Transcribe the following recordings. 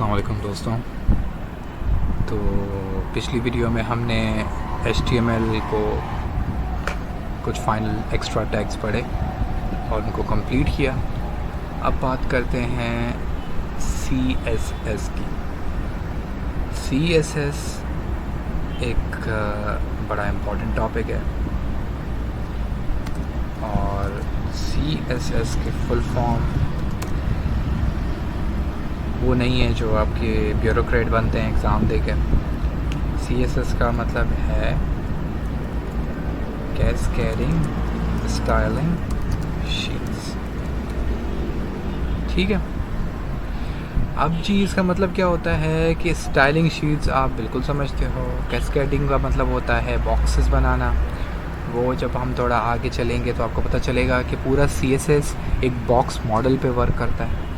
अस्सलाम वालेकुम दोस्तों। तो पिछली वीडियो में हमने HTML को कुछ फाइनल एक्स्ट्रा टैग्स पढ़े और उनको कंप्लीट किया। अब बात करते हैं CSS की। CSS एक बड़ा इम्पोर्टेंट टॉपिक है और CSS के फुल फॉर्म वो नहीं है जो आपके ब्यूरोक्रेट बनते हैं एग्ज़ाम देकर। CSS का मतलब है कैस्केडिंग स्टाइलिंग शीट्स। ठीक है, अब जी इसका मतलब क्या होता है कि स्टाइलिंग शीट्स आप बिल्कुल समझते हो। कैस्केडिंग का मतलब होता है बॉक्सेस बनाना। वो जब हम थोड़ा आगे चलेंगे तो आपको पता चलेगा कि पूरा CSS एक बॉक्स मॉडल पे वर्क करता है।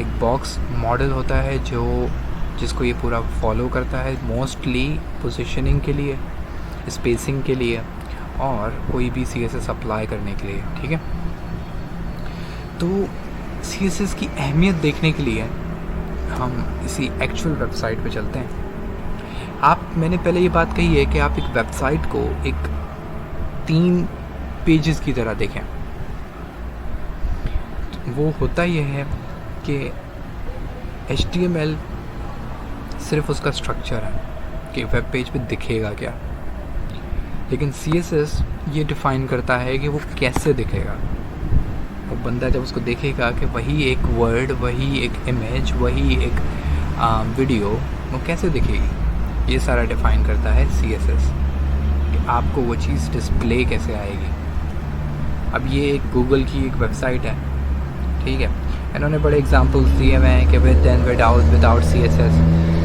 एक बॉक्स मॉडल होता है जिसको ये पूरा फॉलो करता है, मोस्टली पोजीशनिंग के लिए, स्पेसिंग के लिए और कोई भी CSS अप्लाई करने के लिए। ठीक है, तो CSS की अहमियत देखने के लिए हम इसी एक्चुअल वेबसाइट पे चलते हैं। मैंने पहले ये बात कही है कि आप एक वेबसाइट को एक 3 पेजेस की तरह देखें। वो होता ये है कि HTML सिर्फ उसका स्ट्रक्चर है कि वेब पेज पे दिखेगा क्या, लेकिन CSS ये डिफ़ाइन करता है कि वो कैसे दिखेगा। वो बंदा जब उसको देखेगा कि वही एक वर्ड, वही एक इमेज, वही एक वीडियो, वो कैसे दिखेगी, ये सारा डिफ़ाइन करता है CSS कि आपको वो चीज़ डिस्प्ले कैसे आएगी। अब ये एक गूगल की एक वेबसाइट है, ठीक है। इन्होंने बड़े एग्जांपल्स दिए हुए हैं कि विद एंड विदाउट CSS,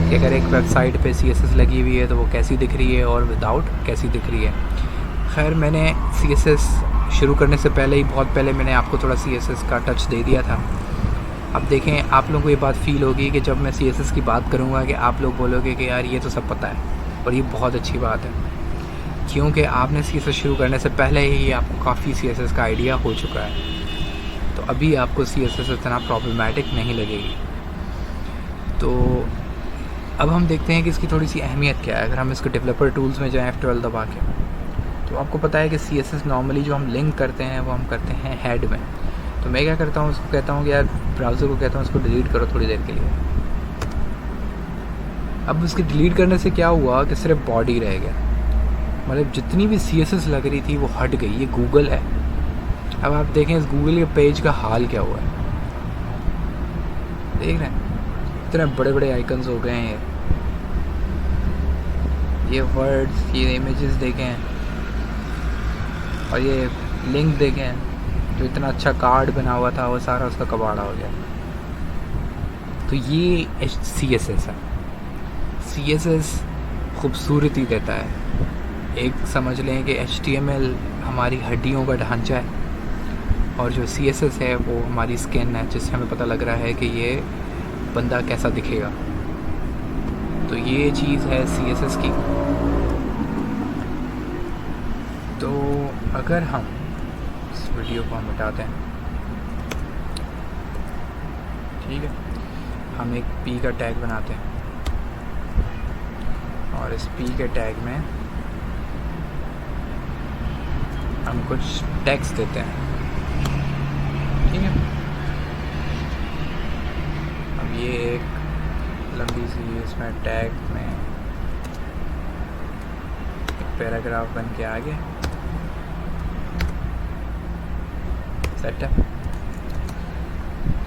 कि अगर एक वेबसाइट पे CSS लगी हुई है तो वो कैसी दिख रही है और विदाउट कैसी दिख रही है। खैर, मैंने CSS शुरू करने से पहले ही बहुत पहले मैंने आपको थोड़ा CSS का टच दे दिया था। अब देखें, आप लोगों को ये बात फील होगी कि जब मैं CSS की बात करूँगा कि आप लोग बोलोगे कि यार ये तो सब पता है, और ये बहुत अच्छी बात है क्योंकि आपने CSS शुरू करने से पहले ही आपको काफ़ी CSS का आइडिया हो चुका है। तो अभी आपको CSS इतना प्रॉब्लमेटिक नहीं लगेगी। तो अब हम देखते हैं कि इसकी थोड़ी सी अहमियत क्या है। अगर हम इसको डेवलपर टूल्स में जाएं F12 दबा के, तो आपको पता है कि CSS नॉर्मली जो हम लिंक करते हैं वो हम करते हैं हेड में। तो मैं क्या करता हूँ, उसको कहता हूँ कि यार ब्राउज़र को कहता हूँ इसको डिलीट करो थोड़ी देर के लिए। अब उसके डिलीट करने से क्या हुआ कि सिर्फ बॉडी रह गया, मतलब जितनी भी CSS लग रही थी वो हट गई। ये गूगल है। अब आप देखें इस गूगल के पेज का हाल क्या हुआ है, देख रहे हैं इतने बड़े बड़े आइकन्स हो गए हैं। ये वर्ड्स, ये इमेजेस देखें और ये लिंक देखें, जो इतना अच्छा कार्ड बना हुआ था वो सारा उसका कबाड़ा हो गया। तो ये CSS है। CSS खूबसूरती देता है। एक समझ लें कि HTML हमारी हड्डियों का ढांचा है और जो CSS है वो हमारी स्किन है, जिससे हमें पता लग रहा है कि ये बंदा कैसा दिखेगा। तो ये चीज़ है CSS की। तो अगर हम इस वीडियो को हम मिटाते हैं, ठीक है, हम एक P का टैग बनाते हैं और इस P के टैग में हम कुछ टेक्स्ट देते हैं। ठीक है, अब ये एक लंबी सी इसमें टैग में एक पैराग्राफ बन के आ गया। सेट है।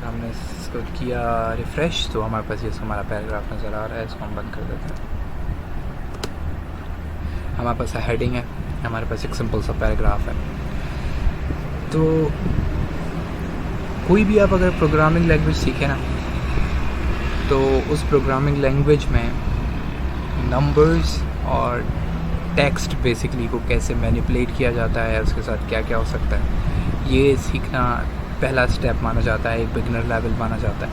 हमने इसको किया रिफ़्रेश तो हमारे पास ये हमारा पैराग्राफ नज़र आ रहा है। इसको हम बंद कर देते हैं। हमारे पास हेडिंग है, हमारे पास एक सिंपल सा पैराग्राफ है। तो कोई भी आप अगर प्रोग्रामिंग लैंग्वेज सीखें ना, तो उस प्रोग्रामिंग लैंग्वेज में नंबर्स और टेक्स्ट बेसिकली को कैसे मैनिपुलेट किया जाता है, उसके साथ क्या क्या हो सकता है, ये सीखना पहला स्टेप माना जाता है, एक बिगिनर लेवल माना जाता है।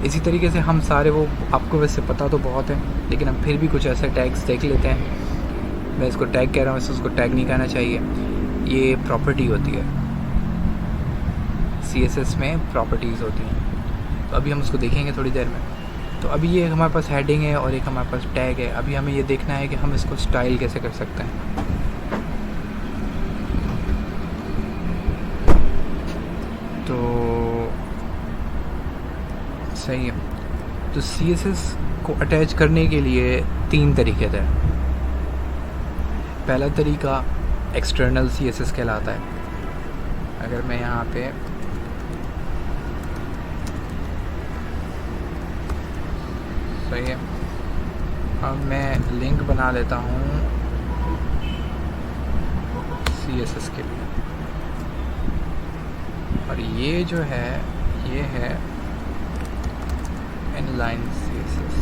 इसी तरीके से हम सारे, वो आपको वैसे पता तो बहुत है, लेकिन हम फिर भी कुछ ऐसे टैग्स देख लेते हैं। मैं इसको टैग कह रहा हूँ, इसको टैग नहीं कहना चाहिए। ये प्रॉपर्टी होती है, CSS में प्रॉपर्टीज़ होती हैं। तो अभी हम उसको देखेंगे थोड़ी देर में। तो अभी ये हमारे पास हेडिंग है और एक हमारे पास टैग है। अभी हमें ये देखना है कि हम इसको स्टाइल कैसे कर सकते हैं। तो सही है। तो CSS को अटैच करने के लिए 3 तरीके थे। पहला तरीका एक्सटर्नल CSS कहलाता है। अगर मैं यहाँ पे सही है, अब मैं लिंक बना लेता हूँ CSS के लिए, और ये जो है ये है इनलाइन CSS।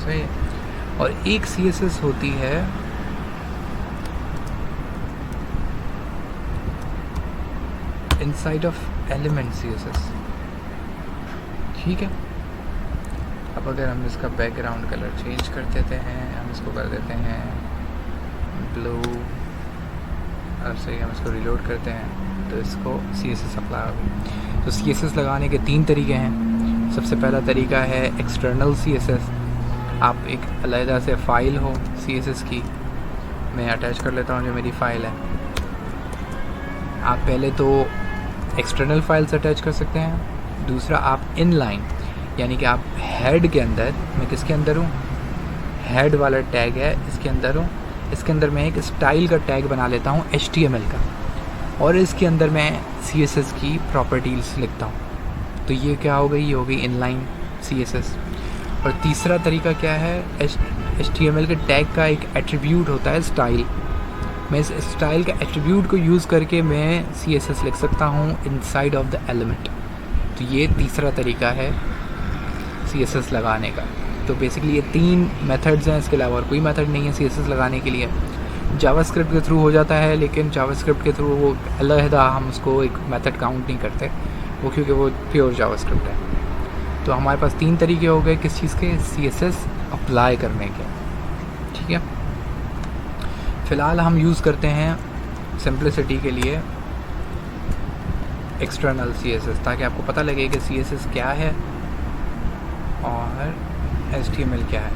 सही है। और एक CSS होती है इनसाइड ऑफ एलिमेंट CSS। ठीक है। अब अगर हम इसका बैकग्राउंड कलर चेंज कर देते हैं, हम इसको कर देते हैं ब्लू, और सही हम इसको रिलोड करते हैं तो इसको CSS अप्लाई होगी। तो CSS लगाने के 3 तरीके हैं। सबसे पहला तरीका है एक्सटर्नल CSS। आप एक अलग से फ़ाइल हो CSS की, मैं अटैच कर लेता हूँ जो मेरी फ़ाइल है। आप पहले तो एक्सटर्नल फाइल्स अटैच कर सकते हैं। दूसरा आप इनलाइन, यानी कि आप हेड के अंदर, मैं किसके अंदर हूँ, हेड वाला टैग है इसके अंदर हूँ। इसके अंदर मैं एक स्टाइल का टैग बना लेता हूँ HTML का, और इसके अंदर मैं CSS की प्रॉपर्टीज़ लिखता हूँ। तो ये क्या हो गई, ये हो गई इनलाइन CSS। और तीसरा तरीका क्या है, HTML के टैग का एक एट्रीब्यूट होता है स्टाइल। मैं इस स्टाइल का एट्रीब्यूट को यूज़ करके मैं CSS लिख सकता हूँ इनसाइड ऑफ द एलिमेंट। तो ये तीसरा तरीका है CSS लगाने का। तो बेसिकली ये 3 मेथड्स हैं, इसके अलावा और कोई मेथड नहीं है CSS लगाने के लिए। जावास्क्रिप्ट के थ्रू हो जाता है, लेकिन जावास्क्रिप्ट के थ्रू वो अलहदा हम उसको एक मेथड काउंट नहीं करते वो, क्योंकि वो प्योर जावास्क्रिप्ट है। तो हमारे पास 3 तरीके हो गए किस चीज़ के, CSS अप्लाई करने के। ठीक है। फ़िलहाल हम यूज़ करते हैं सिंप्लिसिटी के लिए एक्सटर्नल CSS, ताकि आपको पता लगे कि CSS क्या है और HTML क्या है।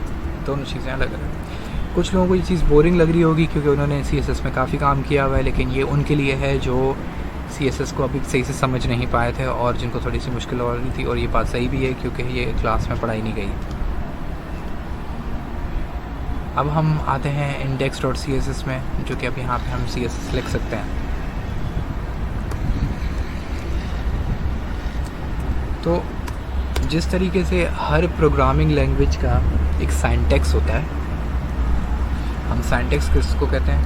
दोनों चीज़ें अलग अलग। कुछ लोगों को ये चीज़ बोरिंग लग रही होगी क्योंकि उन्होंने CSS में काफ़ी काम किया हुआ है, लेकिन ये उनके लिए है जो CSS को अभी सही से समझ नहीं पाए थे और जिनको थोड़ी सी मुश्किल हो रही थी। और ये बात सही भी है क्योंकि ये क्लास में पढ़ाई नहीं गई। अब हम आते हैं index.css में, जो कि अब यहाँ पे हम CSS लिख सकते हैं। तो जिस तरीके से हर प्रोग्रामिंग लैंग्वेज का एक सिंटैक्स होता है, हम सिंटैक्स किसको कहते हैं,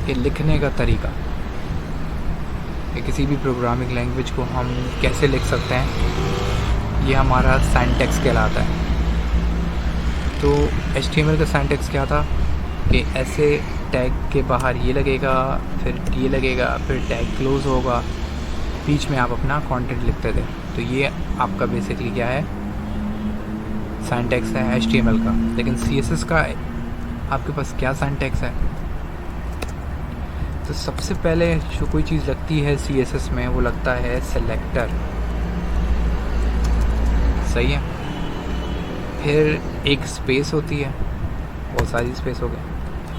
कि लिखने का तरीका, कि किसी भी प्रोग्रामिंग लैंग्वेज को हम कैसे लिख सकते हैं, ये हमारा सिंटैक्स कहलाता है। तो HTML का सिंटैक्स क्या था कि ऐसे टैग के बाहर ये लगेगा, फिर ये लगेगा, फिर टैग क्लोज होगा, बीच में आप अपना कंटेंट लिखते थे। तो ये आपका बेसिकली क्या है, सिंटैक्स है HTML का। लेकिन CSS का आपके पास क्या सिंटैक्स है? तो सबसे पहले जो कोई चीज़ लगती है CSS में, वो लगता है सेलेक्टर। सही है। फिर एक स्पेस होती है, बहुत सारी स्पेस हो गई।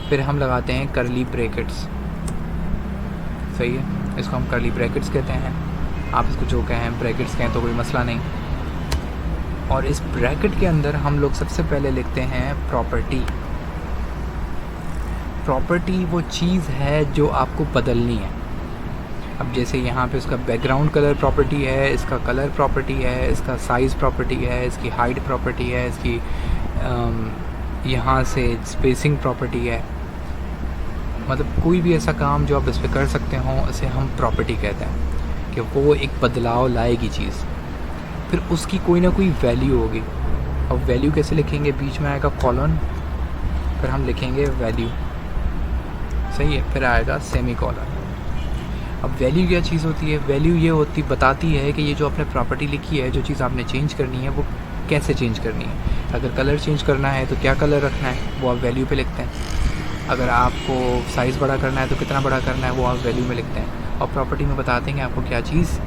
फिर हम लगाते हैं करली ब्रैकेट्स। सही है, इसको हम करली ब्रैकेट्स कहते हैं। आप इसको जो कहें ब्रैकेट्स कहें तो कोई मसला नहीं। और इस ब्रैकेट के अंदर हम लोग सबसे पहले लिखते हैं प्रॉपर्टी। प्रॉपर्टी वो चीज़ है जो आपको बदलनी है। अब जैसे यहाँ पे इसका बैकग्राउंड कलर प्रॉपर्टी है, इसका कलर प्रॉपर्टी है, इसका साइज़ प्रॉपर्टी है, इसकी हाइट प्रॉपर्टी है, इसकी यहाँ से स्पेसिंग प्रॉपर्टी है। मतलब कोई भी ऐसा काम जो आप इस पर कर सकते हो, उसे हम प्रॉपर्टी कहते हैं, कि वो एक बदलाव लाएगी चीज़। फिर उसकी कोई ना कोई वैल्यू होगी। और वैल्यू कैसे लिखेंगे, बीच में आएगा कॉलन, फिर हम लिखेंगे वैल्यू। सही है, फिर आएगा सेमी कॉलन। अब वैल्यू क्या चीज़ होती है? वैल्यू ये होती बताती है कि ये जो आपने प्रॉपर्टी लिखी है, जो चीज़ आपने चेंज करनी है, वो कैसे चेंज करनी है। अगर कलर चेंज करना है तो क्या कलर रखना है, वो आप वैल्यू पे लिखते हैं। अगर आपको साइज़ बड़ा करना है तो कितना बड़ा करना है वो आप वैल्यू में लिखते हैं, और प्रॉपर्टी में बताते हैं कि आपको क्या चीज़,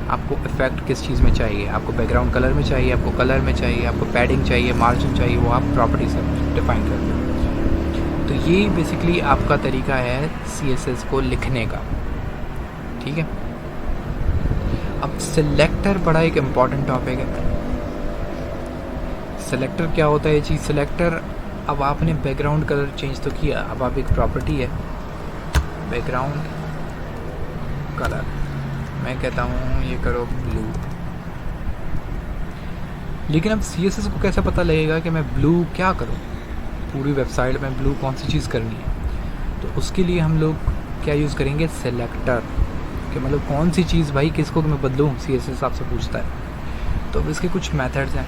आपको इफ़ेक्ट किस चीज़ में चाहिए, आपको बैकग्राउंड कलर में चाहिए, आपको कलर में चाहिए, आपको पैडिंग चाहिए, मार्जिन चाहिए, वो आप प्रॉपर्टी से डिफ़ाइन करते हो। तो ये बेसिकली आपका तरीका है CSS को लिखने का, ठीक है। अब सिलेक्टर बड़ा एक इम्पॉर्टेंट टॉपिक है। सिलेक्टर क्या होता है ये चीज़? सिलेक्टर, अब आपने बैकग्राउंड कलर चेंज तो किया, अब आप एक प्रॉपर्टी है बैकग्राउंड कलर, मैं कहता हूँ ये करो ब्लू, लेकिन अब CSS को कैसे पता लगेगा कि मैं ब्लू क्या करूँ, पूरी वेबसाइट में ब्लू कौन सी चीज़ करनी है? तो उसके लिए हम लोग क्या यूज़ करेंगे? सिलेक्टर, कि मतलब कौन सी चीज़ भाई किसको मैं बदलूँ, CSS आपसे पूछता है। तो अब इसके कुछ मेथड्स हैं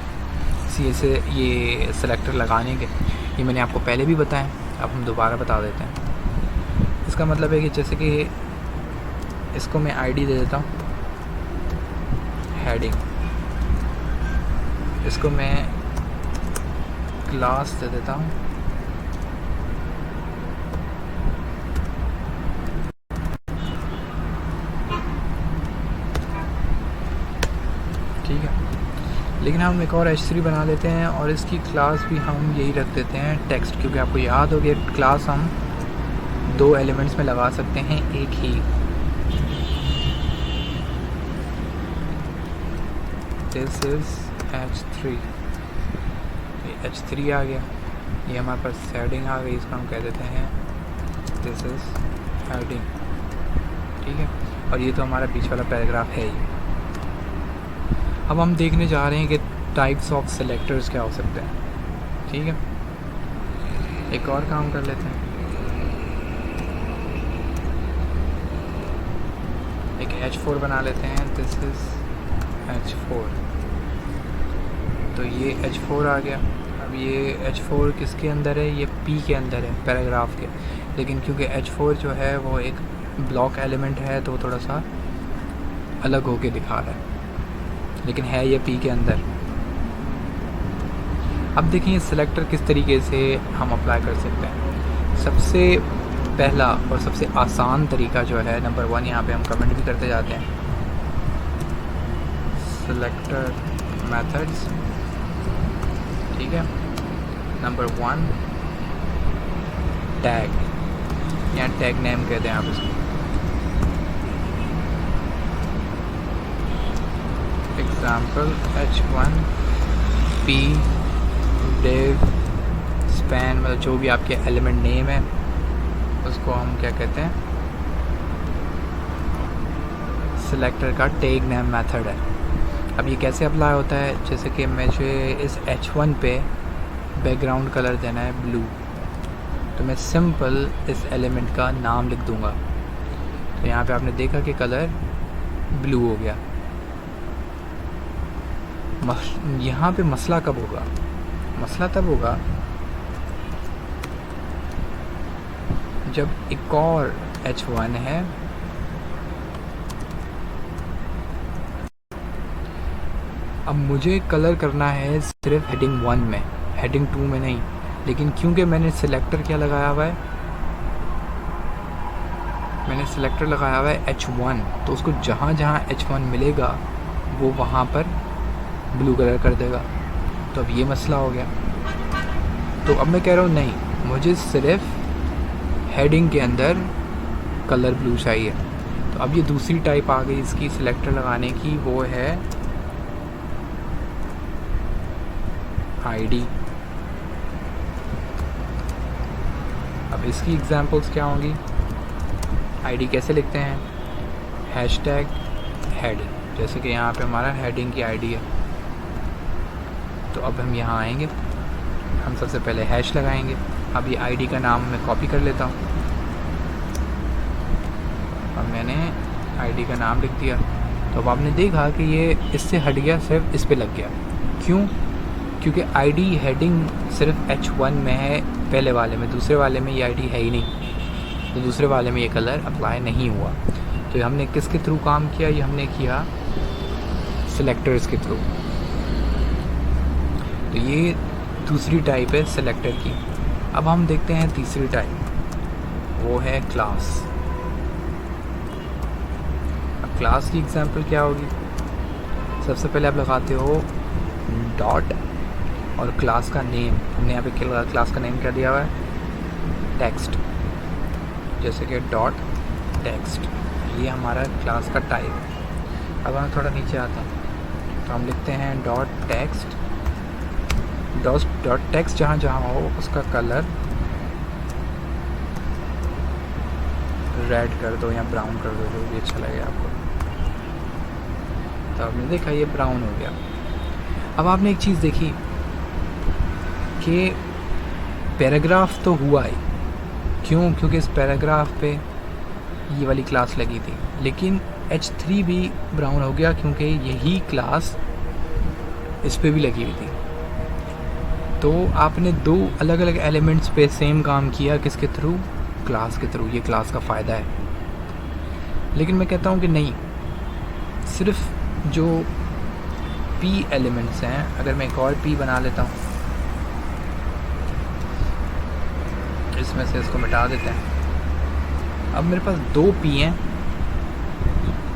CSS ये सिलेक्टर लगाने के, ये मैंने आपको पहले भी बताया, अब हम दोबारा बता देते हैं। इसका मतलब है कि जैसे कि इसको मैं ID दे देता हूँ हेडिंग, इसको मैं क्लास दे देता हूँ ठीक है। लेकिन हम एक और H3 बना लेते हैं और इसकी क्लास भी हम यही रख देते हैं टेक्स्ट, क्योंकि आपको याद हो गया क्लास हम 2 एलिमेंट्स में लगा सकते हैं एक ही। दिस इज़ H3, ये H3 आ गया, ये हमारे पास हेडिंग आ गई, इसका हम कह देते हैं दिस इज़ हेडिंग, ठीक है। और ये तो हमारा बीच वाला पैराग्राफ है ही। अब हम देखने जा रहे हैं कि टाइप्स ऑफ सेलेक्टर्स क्या हो सकते हैं, ठीक है। एक और काम कर लेते हैं, एक H4 बना लेते हैं, दिस इज़ H4, तो ये H4 आ गया। अब ये H4 किसके अंदर है? ये P के अंदर है, पैराग्राफ के, लेकिन क्योंकि H4 जो है वो एक ब्लॉक एलिमेंट है तो थोड़ा सा अलग होके दिखा रहा है, लेकिन है ये P के अंदर। अब देखिए सिलेक्टर किस तरीके से हम अप्लाई कर सकते हैं। सबसे पहला और सबसे आसान तरीका जो है, नंबर 1 यहाँ पे हम कमेंट भी करते जाते हैं, सिलेक्टर मेथड्स, ठीक है। नंबर 1 टैग, या टैग नेम कहते हैं आप इसको। Example H1 P div span, मतलब जो भी आपके एलिमेंट नेम है उसको हम क्या कहते हैं? सिलेक्टर का टैग नेम मेथड है। अब ये कैसे अप्लाई होता है? जैसे कि मुझे इस H1 पे बैकग्राउंड कलर देना है ब्लू, तो मैं सिंपल इस एलिमेंट का नाम लिख दूंगा, तो यहाँ पे आपने देखा कि कलर ब्लू हो गया। यहाँ पे मसला कब होगा? मसला तब होगा जब एक और H1 है, अब मुझे कलर करना है सिर्फ हेडिंग 1 में, हेडिंग 2 में नहीं, लेकिन क्योंकि मैंने सिलेक्टर क्या लगाया हुआ है, मैंने सिलेक्टर लगाया हुआ है H1, तो उसको जहाँ जहाँ H1 मिलेगा वो वहाँ पर ब्लू कलर कर देगा। तो अब ये मसला हो गया। तो अब मैं कह रहा हूँ नहीं, मुझे सिर्फ हेडिंग के अंदर कलर ब्लू चाहिए। तो अब ये दूसरी टाइप आ गई इसकी सिलेक्टर लगाने की, वो है ID। अब इसकी एग्जांपल्स क्या होंगी? ID कैसे लिखते हैं? हैशटैग हेडिंग, जैसे कि यहाँ पे हमारा हेडिंग की ID है। तो अब हम यहाँ आएंगे, हम सबसे पहले हैश लगाएंगे। अब ये ID का नाम मैं कॉपी कर लेता हूँ, अब मैंने ID का नाम लिख दिया। तो अब आपने देखा कि ये इससे हट गया, सिर्फ इस पे लग गया। क्यों? क्योंकि ID हेडिंग सिर्फ H1 में है पहले वाले में, दूसरे वाले में ये ID है ही नहीं, तो दूसरे वाले में ये कलर अप्लाई नहीं हुआ। तो हमने किसके थ्रू काम किया? ये हमने किया सिलेक्टर्स के थ्रू। तो ये दूसरी टाइप है सिलेक्टर की। अब हम देखते हैं तीसरी टाइप, वो है क्लास। अब क्लास की एग्जांपल क्या होगी? सबसे पहले आप लगाते हो डॉट और क्लास का नेम। हमने यहाँ पे क्या लगा, क्लास का नेम क्या दिया हुआ है? टेक्स्ट। जैसे कि डॉट टेक्स्ट, ये हमारा क्लास का टाइप। अब हम थोड़ा नीचे आते हैं तो हम लिखते हैं डॉट टेक्स्ट। डॉट टेक्स्ट जहाँ जहाँ हो उसका कलर रेड कर दो या ब्राउन कर दो, जो भी अच्छा लगे आपको। तो आपने देखा ये ब्राउन हो गया। अब आपने एक चीज़ देखी कि पैराग्राफ तो हुआ ही, क्यों? क्योंकि इस पैराग्राफ पे ये वाली क्लास लगी थी, लेकिन H3 भी ब्राउन हो गया क्योंकि यही क्लास इस पे भी लगी हुई थी। तो आपने दो अलग अलग एलिमेंट्स पे सेम काम किया, किसके थ्रू? क्लास के थ्रू। ये क्लास का फ़ायदा है। लेकिन मैं कहता हूँ कि नहीं, सिर्फ जो P एलिमेंट्स हैं, अगर मैं एक और P बना लेता हूँ, इसमें से इसको मिटा देते हैं। अब मेरे पास दो P हैं,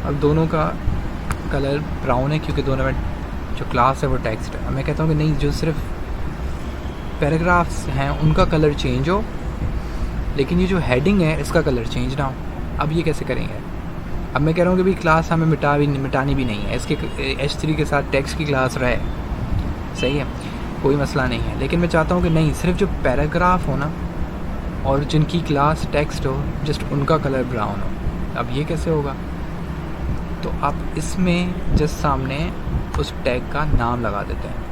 अब दोनों का कलर ब्राउन है क्योंकि दोनों में जो क्लास है वो टेक्स्ट है। अब मैं कहता हूँ कि नहीं, जो सिर्फ पैराग्राफ्स हैं उनका कलर चेंज हो, लेकिन ये जो हेडिंग है इसका कलर चेंज ना हो। अब ये कैसे करेंगे? अब मैं कह रहा हूँ कि भाई क्लास हमें मिटानी भी नहीं है, इसके H3 के साथ टेक्स्ट की क्लास रहे, सही है, कोई मसला नहीं है। लेकिन मैं चाहता हूँ कि नहीं, सिर्फ जो पैराग्राफ हो ना और जिनकी क्लास टेक्स्ट हो, जस्ट उनका कलर ब्राउन हो। अब ये कैसे होगा? तो आप इसमें जस्ट सामने उस टैग का नाम लगा देते हैं,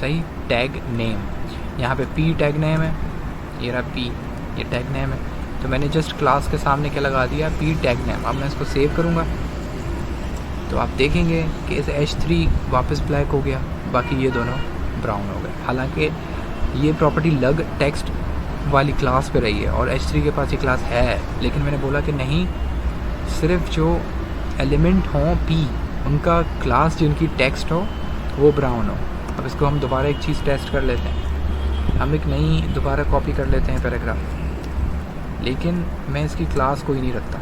सही, टैग नेम। यहाँ पे P टैग नेम है, ये रहा P, ये टैग नेम है। तो मैंने जस्ट क्लास के सामने क्या लगा दिया? P tag name. अब मैं इसको सेव करूँगा तो आप देखेंगे कि इस H3 वापस ब्लैक हो गया, बाकी ये दोनों ब्राउन हो गए। हालांकि ये प्रॉपर्टी लग टेक्स्ट वाली क्लास पे रही है और H3 के पास ये क्लास है, लेकिन मैंने बोला कि नहीं, सिर्फ जो एलिमेंट हों P, उनका क्लास जिनकी टेक्स्ट हो वो ब्राउन हो। अब इसको हम दोबारा एक चीज़ टेस्ट कर लेते हैं। हम एक नई दोबारा कॉपी कर लेते हैं पैराग्राफ, लेकिन मैं इसकी क्लास कोई नहीं रखता।